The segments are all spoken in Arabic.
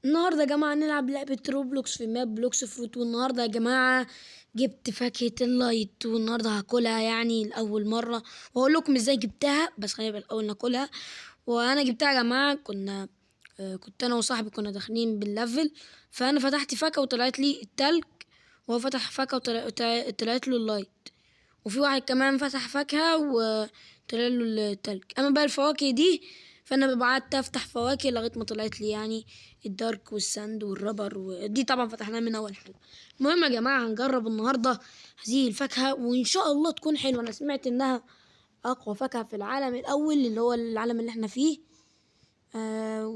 النهارده يا جماعة نلعب لعبة روبلوكس في ماب بلوكس فروت. والنهارده يا جماعة جبت فاكهة اللايت، والنهارده هاكلها يعني لأول مرة، وأقول لكم ازاي جبتها. بس خلينا الأول ناكلها. وأنا جبتها يا جماعة، كنت أنا وصاحبي كنا داخلين بالليفل، فأنا فتحت فاكهة وطلعت لي التلج، وهو فتح فاكهة وطلعت له اللايت، وفي واحد كمان فتح فاكهة وطلع له التلج. أما بقى الفواكه دي فانا قعدت افتح فواكه لغايه ما طلعت لي يعني الدارك والساند والربر، ودي طبعا فتحناها من اول حلقه. المهم يا جماعه هنجرب النهارده هذه الفاكهه، وان شاء الله تكون حلوه. انا سمعت انها اقوى فاكهه في العالم الاول اللي هو العالم اللي احنا فيه.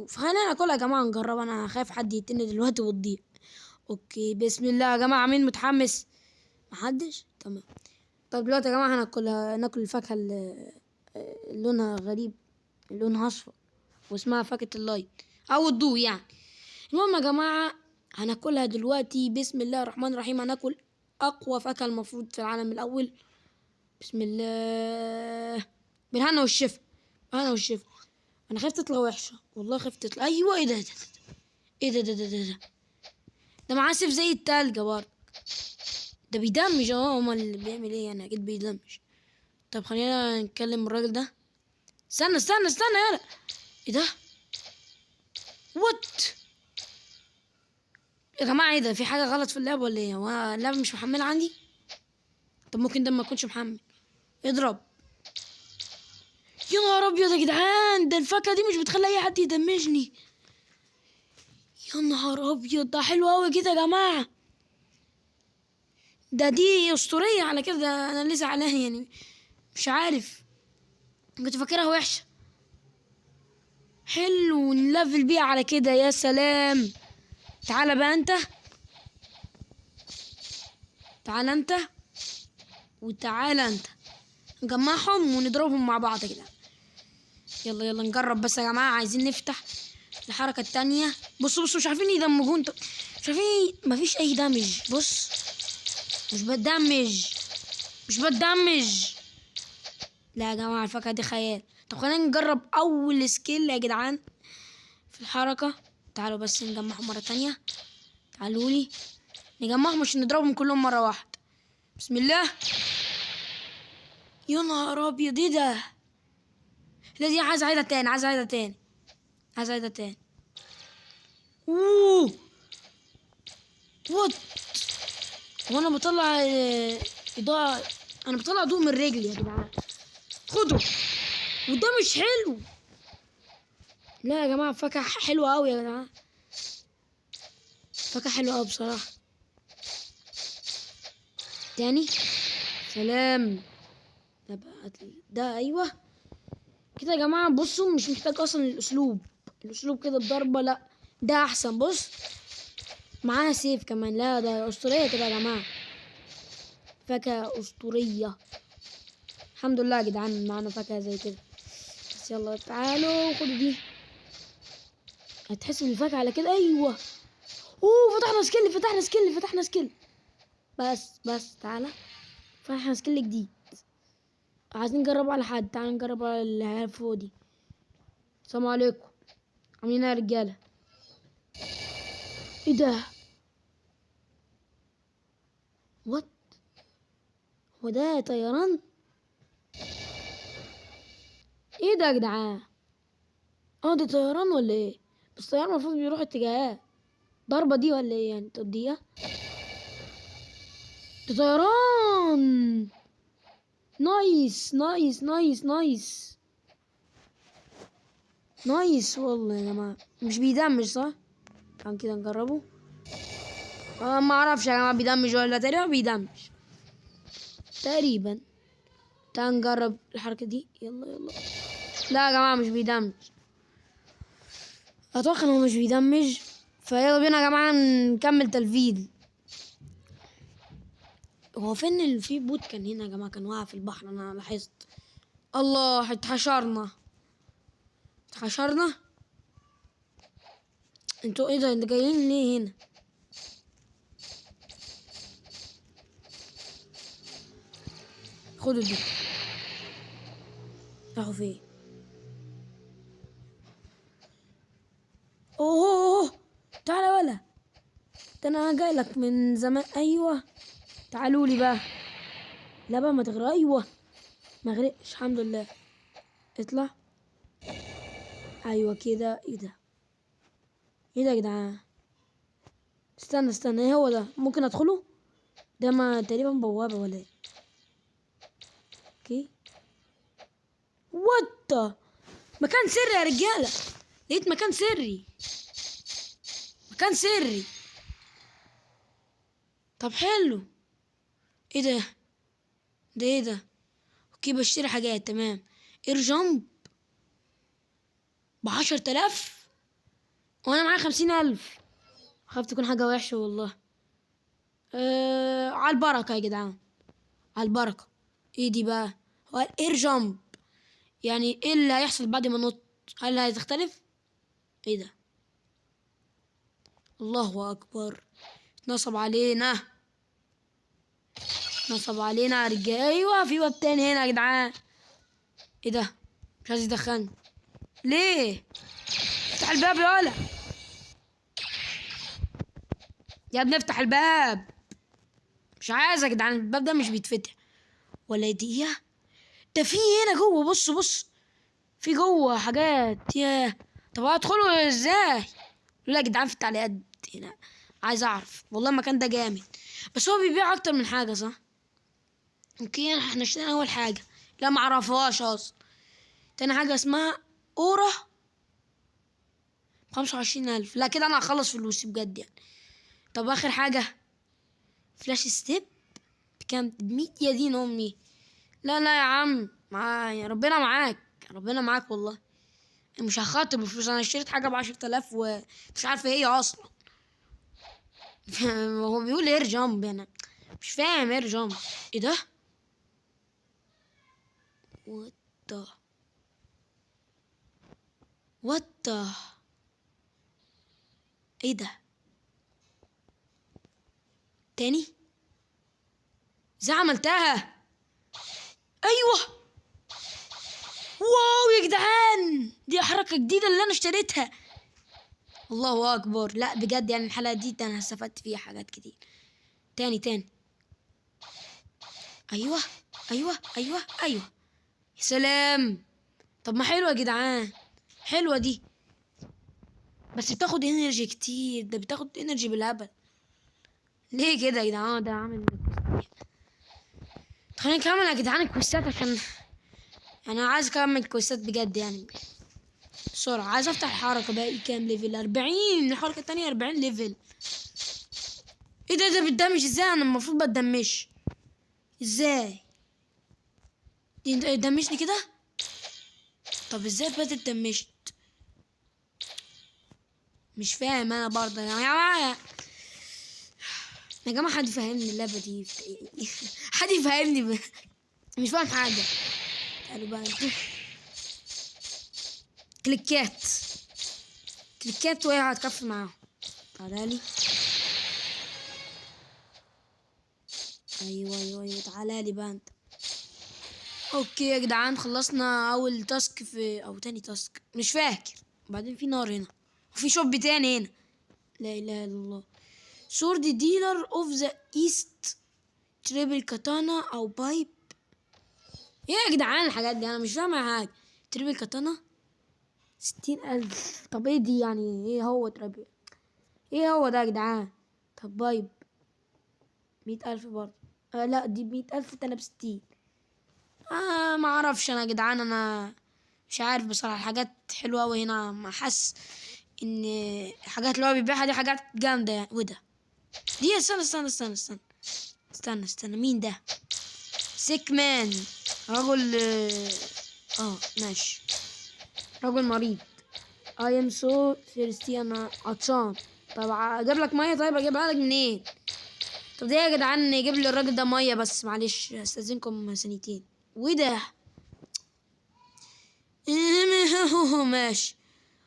فخلينا ناكلها يا جماعه نجرب. انا خايف حد يتني دلوقتي وتضيع. اوكي بسم الله يا جماعه. مين متحمس؟ محدش؟ تمام. طب دلوقتي يا جماعه ناكل الفاكهه اللي لونها غريب، لونها اصفر، واسمها فاكهة اللايت او الضوء يعني. المهم يا جماعة هناكلها دلوقتي. بسم الله الرحمن الرحيم. هناكل اقوى فاكهة المفروض في العالم الاول. بسم الله. بالهنا والشفا، بالهنا والشفا. انا خايف تطلع وحشة، والله خايف تطلع. ايوه ايه ده ايه ده معاه سيف زي التلج برضه. ده بيدمج. امال اللي بيعمل ايه يعني؟ اكيد بيدمج. طب خلينا نتكلم الراجل ده. استنى يالا. ايه ده؟ وات يا جماعة؟ ايه ده؟ في حاجة غلط في اللعبة ولا ايه؟ هو اللعبة مش محملة عندي؟ طب ممكن ده ما يكونش محمل. اضرب. يا نهار ابيض يا جدعان، ده الفاكهة دي مش بتخلي اي حد يدمجني. يا نهار ابيض، ده حلو اوي كده يا جماعة. دي اسطورية على كده. ده انا ليه زعلان يعني؟ مش عارف، كنت فاكرها وحشة. حلو نلفل بيها على كده. يا سلام. تعالى بقى انت، تعالى انت، وتعالى انت. نجمعهم ونضربهم مع بعض كده. يلا نجرب بس يا جماعة. عايزين نفتح الحركة التانية. بصوا مش عارفين يدمجون. مش عارفين، مفيش أي دمج. بص مش بتدمج. لا يا جماعة الفاكهة دي خيال. طب خلينا نجرب أول سكيل يا جدعان في الحركة. تعالوا بس نجمعهم مرة تانية. تعالوا لي نجمعهم مش نضربهم كلهم مرة واحدة. بسم الله. يا نهار أبيض ايه ده؟ لا دي عايز أعيدها تاني. اوه وات. وانا بطلع اضاءة. انا بطلع ضوء من رجلي يا جدعان. خدوا. وده مش حلو. لا يا جماعة فاكهة حلوة اوي يا جدعان. فاكهة حلوة اوي بصراحة. تاني. سلام. ده ايوه كده يا جماعة. بصوا مش محتاج اصلا الاسلوب كده الضربة. لا ده احسن. بص معاها سيف كمان. لا ده اسطورية كده يا جماعة. فاكهة اسطورية. الحمد لله يا جدعان معانا فاكهة زي كده. بس يلا تعالوا خدوا دي. هتحس بالفاكهة على كده. ايوه. اوه فتحنا سكيل. بس تعالى. فتحنا سكيل جديد. عايزين نجربه على حد. تعالى نجرب على اللي فوق دي. السلام عليكم، عاملين ايه يا رجالة؟ ايه ده؟ وات؟ هو ده طيران؟ ايه ده يا جدعان؟ ده طيران ولا ايه؟ بس الطيران المفروض بيروح اتجاهات. ضربة دي ولا ايه يعني؟ توديها. ده طيران. نايس والله يا جماعة. مش بيدمج صح؟ تعال كده نجربه. ما اعرفش يا جماعة بيدمج ولا. تقريبا بيدمج تقريبا. تعال نجرب الحركة دي. يلا. لا يا جماعة مش بيدمج. اتوقع انه مش بيدمج. فيلا بينا يا جماعة نكمل تلفيل. هو فين اللي في بوت كان هنا يا جماعة؟ كان واقع في البحر انا لاحظت. الله اتحشرنا. انتوا ايه ده؟ انتوا جايين ليه هنا؟ خدوا دي. راحوا فين؟ اوه ده انا جاي لك من زمان. ايوه تعالوا لي بقى. لا بقى ما تغرق. ايوه ما غرقش الحمد لله. اطلع. ايوه كده. ايه ده؟ ايه ده يا جدعان؟ استنى ايه هو ده؟ ممكن ادخله؟ ده ما تقريبا بوابة ولا ايه؟ اوكي. وات. مكان سري يا رجالة. لقيت مكان سري. مكان سري. طب حلو. ايه ده؟ ده ايه ده؟ اوكي بشتري حاجات. تمام. اير جامب ب10,000 وانا معايا 50,000. خاف تكون حاجة وحشة والله. على البركة يا جدعان. على البركة. ايه دي بقى؟ هو الاير جامب يعني ايه اللي هيحصل بعد ما نط؟ هل هتختلف؟ ايه ده؟ الله اكبر. نصب علينا. نصب علينا يا رجاله. ايوه في باب تاني هنا يا جدعان. ايه ده؟ مش عايز يدخلني ليه؟ افتح الباب يالا. يا ابني افتح الباب. مش عايز يا جدعان. الباب ده مش بيتفتح ولا دي. ده في هنا جوه. بص بص. في جوه حاجات. ياه. طب هدخله ازاي؟ لا يا جدعان في التعليقات هنا. عايز اعرف والله المكان ده جامد. بس هو بيبيع اكتر من حاجه صح؟ اوكي احنا اشترينا اول حاجه. لا معرفهاش اصلا. تاني حاجه اسمها اورا 25,000. لا كده انا هخلص فلوسي بجد يعني. طب اخر حاجه فلاش ستيب بكام؟ ب100 يا دين امي. لا لا يا عم ربنا معاك. ربنا معاك والله. مش هخاطر بفلوس. انا اشتريت حاجه ب10,000 ومش عارفه ايه اصلا. هو بيقول اير جامب يعني. مش فاهم اير جامب. ايه ده؟ وات ذا. وات ذا. ايه ده؟ تاني؟ ازاي عملتها؟ ايوه. واو يا جدعان دي حركه جديده اللي انا اشتريتها. الله اكبر. لا بجد يعني الحلقه دي انا استفدت فيها حاجات كتير. تاني. ايوه ايوه. يا سلام. طب ما حلوه يا جدعان. حلوه دي. بس بتاخد انرجي كتير. ده بتاخد انرجي بالهبل. ليه كده يا جدعان؟ ده عامل خلينا نكمل يا جدعان الكويستات عشان انا عايز اكمل الكويستات بجد يعني بسرعة. عايز افتح الحركة. باقي كام ليفل؟ 40. الحركة التانية 40 ليفل. ايه ده بتدمج ازاي؟ انا المفروض بتدمج ازاي؟ دي دمجني كده. طب ازاي بتدمجت؟ مش فاهم انا برضه يا جماعة. يا جماعة حد يفهمني اللعبة دي حد يفهمني مش فاهم حاجة. تعالوا بقى انتوا. كليكات. كليكات وهي هتكفي معاهم. تعالى. ايوه تعالى لي بقى انت. اوكي يا جدعان خلصنا اول تاسك في او تاني تاسك مش فاكر. وبعدين في نار هنا وفي شوب تاني هنا. لا اله الا الله. سورد ديلر اوف ذا ايست. تريبل كاتانا او بايب. ايه يا جدعان الحاجات دي؟ انا مش فاهم حاجه. تريبل كاتانا 60,000. طب ايه دي يعني؟ ايه هو تريبل؟ ايه هو ده يا جدعان؟ طب بايب 100,000 برضه. لا دي 100,000 تانية ب60. ما اعرفش انا يا جدعان. انا مش عارف بصراحه. حاجات حلوه قوي هنا. ما حس ان الحاجات اللي هو بيبيعها دي حاجات جامده يعني. وده دي استنى مين ده؟ سيك مان. رجل. ماشي. رجل مريض. I am so thirsty. انا عطشان. طب اجيب لك ميه. طيب اجيبها لك منين؟ طب ده يا جدعان يجيب لي الراجل ده ميه بس معلش استاذنكم ثانيتين. وده ماشي.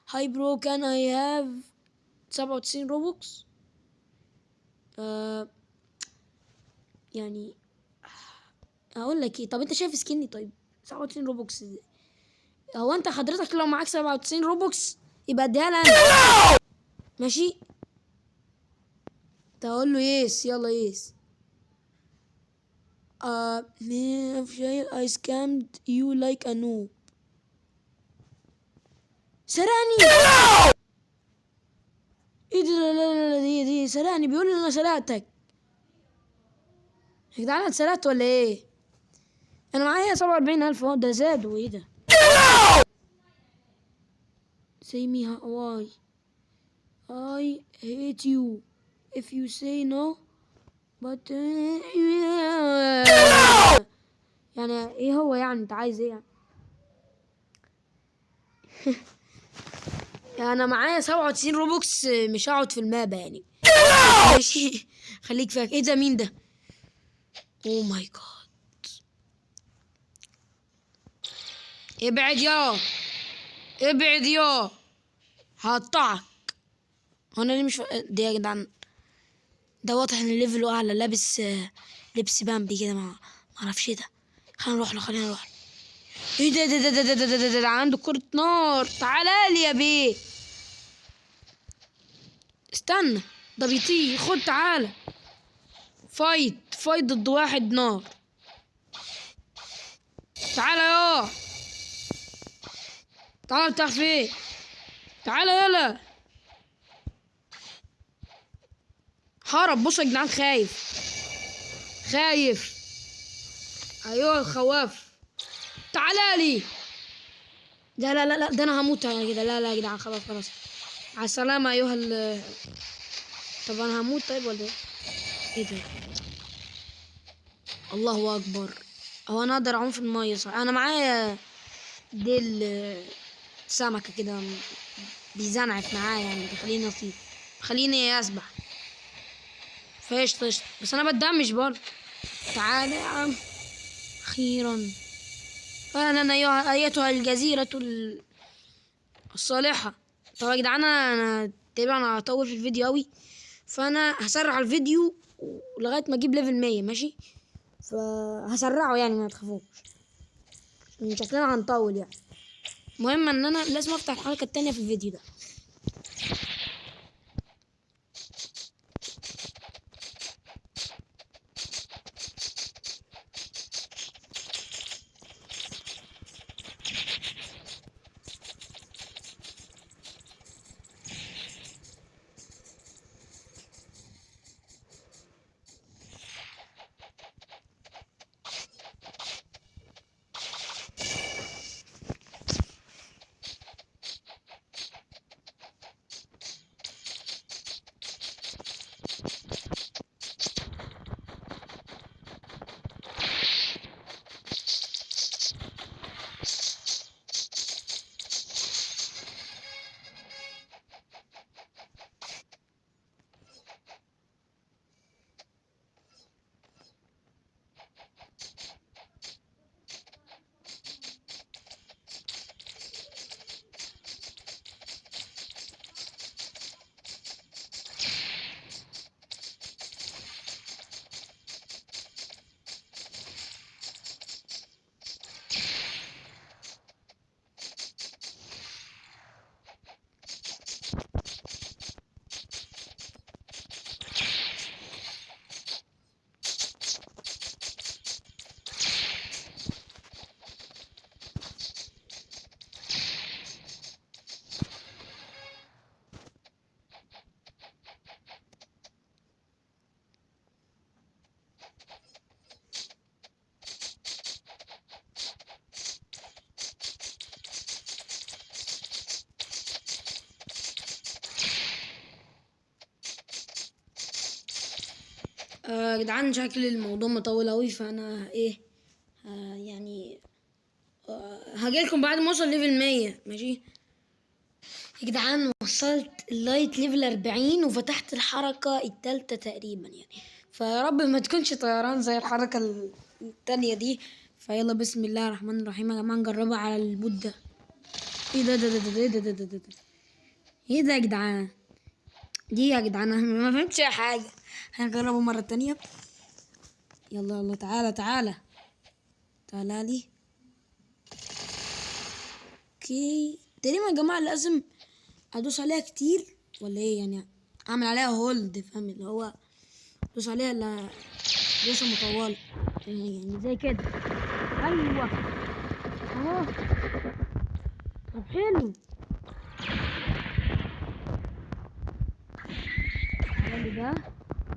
هاي برو كان اي هاف 97 روبوكس. يعني اقول لك ايه؟ طب انت شايف سكني؟ طيب 97 روبوكس دي. هو انت حضرتك لو معاك 97 روبوكس يبقى اديها لي انا. ماشي. تقول له يس، يلا يس. man of jail I scammed you like a noob. سرقني. ايه ده؟ لا لا لا لا، دي سرقني، بيقول لي انا سرقتك. يا جدعان انا اتسرقت ولا ايه؟ انا معايا 47,000 اهو، ده زادوا ايه ده؟ say me why I hate you if you say no but يعني ايه هو؟ يعني انت عايز ايه يعني؟ يعني انا معايا 97 روبوكس، مش هقعد في المابا يعني. ماشي. خليك فاكر. ايه ده؟ مين ده؟ اوه ماي جاد. ابعد يا، ابعد يا، هقطعك. هو انا ليه مش دي يا جدعان؟ ده واضح ان الليفل اعلى، لابس لبس بامبي كده، ما اعرفش ايه ده. خلينا نروح له، خلينا نروح له. ايه ده عنده كرة نار. تعالى لي يا بيه. استنى، ده بيطير. خد تعالى، فايت ضد واحد نار. تعالى يا، تعالى بتاع فين؟ تعالى يلا. هرب. بصوا يا جدعان، خايف. ايوه الخواف. تعالى لي. لا لا لا لا، ده انا هموت يا كده. لا لا يا جدعان، خلاص خلاص. على السلامة ايها طب انا هموت طيب ولا ايه؟ ايه ده؟ الله اكبر. هو انا اقدر اعوم في المية صح؟ انا معايا ديل سمكة كده، بيزنعف معايا يعني، بيخليني اطير، بيخليني اسبح. فقشطة قشطة، بس انا بتدمج برضه. تعالى يا عم. اخيرا. اهلا ايتها الجزيرة الصالحة. طب يا جدعان، انا تقريبا انا هطول في الفيديو اوي، فانا هسرع الفيديو لغاية ما اجيب ليفل 100. ماشي؟ فهسرعه يعني، ما تخافوش، شكلنا هنطول يعني. المهم ان انا لازم افتح الحلقة التانية في الفيديو ده. يا جدعان شكل الموضوع مطول اوي، فانا ايه، يعني هجيلكم بعد ما اوصل ليفل 100. ماشي يا جدعان؟ وصلت اللايت ليفل 40 وفتحت الحركة التالتة تقريبا يعني، فيا رب ما تكونش طيران زي الحركة التانية دي. فيلا بسم الله الرحمن الرحيم يا جماعة، نجربها على البوت ده. ايه ده ايه ده يا جدعان؟ دي يا جدعان انا ما فهمتش اي حاجة. هنجربه مرة تانية. يلا يلا، تعالى لي. اوكي تقريبا يا جماعة لازم ادوس عليها كتير ولا ايه يعني؟ اعمل عليها هولد، فاهم اللي هو دوس عليها الا دوسة مطولة يعني زي كده. ايوه اهو. طب حلو. تعالى لي ده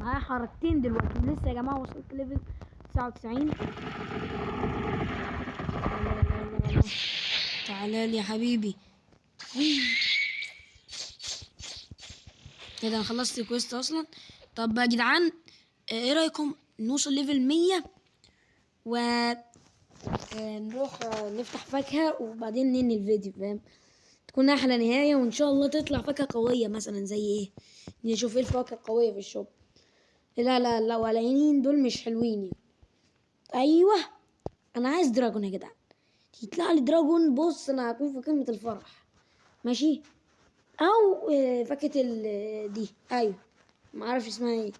معايا حركتين دلوقتي لسه يا جماعة وصلت ليفل 99. تعالى لي يا حبيبي. كده انا خلصت الكويست اصلا. طب يا جدعان ايه رايكم نوصل ليفل 100 و نروح نفتح فاكهة وبعدين ننهي الفيديو، فاهم؟ تكون احلى نهاية وان شاء الله تطلع فاكهة قوية مثلا زي ايه. نشوف ايه الفواكه القوية في الشوب. لا الاولانيين دول مش حلوين يعني. ايوه انا عايز دراجون يا جدعان. يطلع لي دراجون بص انا هكون في قمة الفرح. ماشي. او فاكهة دي ايوه معرفش اسمها ايه.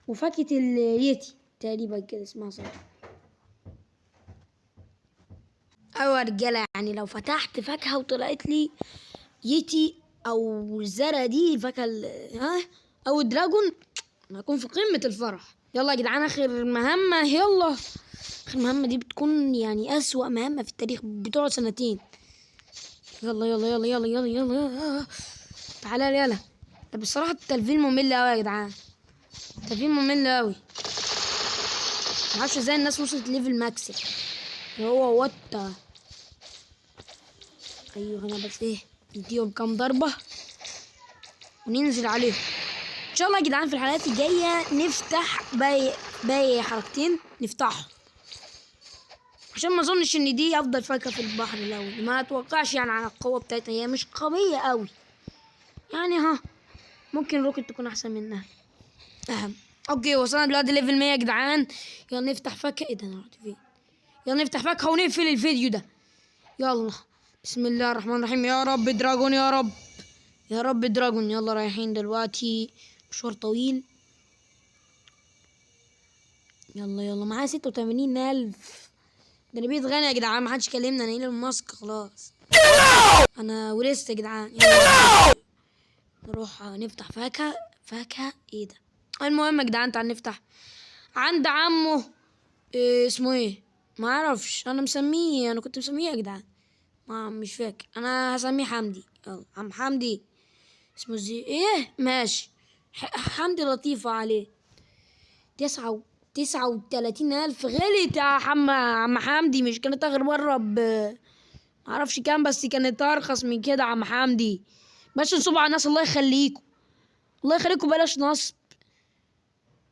وفاكهة اليتي تقريبا كده اسمها صح. ايوه يا رجاله يعني لو فتحت فاكهه وطلعت لي يتي او الزرع دي الفاكهه ها او الدراجون انا هكون في قمه الفرح. يلا يا جدعان اخر مهمه يلا. اخر مهمه دي بتكون يعني اسوأ مهمه في التاريخ بتقعد سنتين. يلا يلا يلا يلا يلا يلا, يلا. تعالى يلا. طب بصراحه التلفين ممل قوي يا جدعان. التلفين ممل قوي. معرفش ازاي الناس وصلت ليفل ماكس اللي هو وات. ايوه هنا بس ايه نديهم كام ضربة وننزل عليهم ان شاء الله يا جدعان. في الحلقات الجاية نفتح باقي حركتين نفتحهم عشان ما اظنش ان دي افضل فاكهة في البحر الاول. ما اتوقعش يعني عن القوة بتاعتها هي مش قوية قوي يعني ها. ممكن روكت تكون احسن منها. اهم. اوكي وصلنا دلوقتي ليفل 100 يا جدعان. يلا نفتح فاكهة. ايه ده انا رحت فين؟ يلا نفتح فاكهة ونقفل الفيديو ده. يلا بسم الله الرحمن الرحيم. يا رب دراجون يا رب. يا رب دراجون. يلا رايحين دلوقتي مشوار طويل. يلا يلا معايا 86,000. ده انا بقيت غني يا جدعان. محدش كلمنا انا ايلون ماسك خلاص. انا ورثت يا جدعان. يلا نروح نفتح فاكهة ايه ده. المهم يا جدعان تعال نفتح عند عمه. إيه اسمه ايه ما اعرفش. انا مسميه انا كنت مسميه يا جدعان ما مش فاكر. انا هسميه حمدي. يلا عم حمدي اسمه زي ايه ماشي. حمدي لطيفة عليه. 39,000 غليت يا عم حمدي. مش كانت اخر مرة معرفش كام بس كانت ارخص من كده يا عم حمدي. بس نصب على الناس الله يخليكم. الله يخليكم بلاش نصب.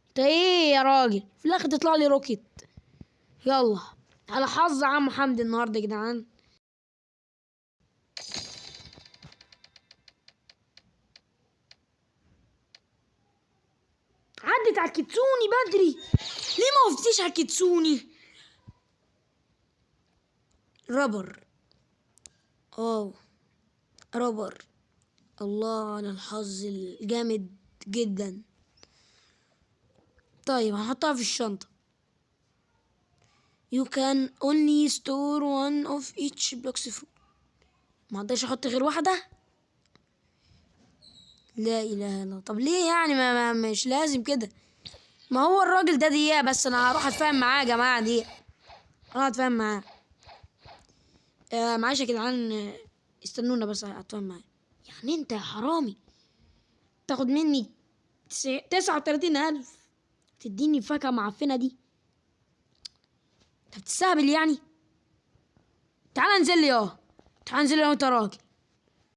انت ايه يا راجل في الاخر تطلع لي روكيت. يلا على حظ يا عم حمدي النهارده يا جدعان. عدت على الكتسوني بدري. ليه ما وقفتيش على الكتسوني؟ رابر. اوه رابر. الله على الحظ الجامد جدا. طيب هنحطها في الشنطة. You can only store one of each blocks fruit. ما اقدرش احط غير واحدة. لا اله الا الله. طب ليه يعني مش لازم كده. ما هو الراجل ده دقيقة بس انا هروح اتفاهم معاه يا جماعة. دقيقة هروح اتفاهم معاه. معلش يا جدعان استنونا بس اتفاهم معاه. يعني انت يا حرامي تاخد مني 39,000 تديني فاكهة معفنة دي. انت بتستهبل يعني. تعال انزل لي تعال انزل لي وانت راجل.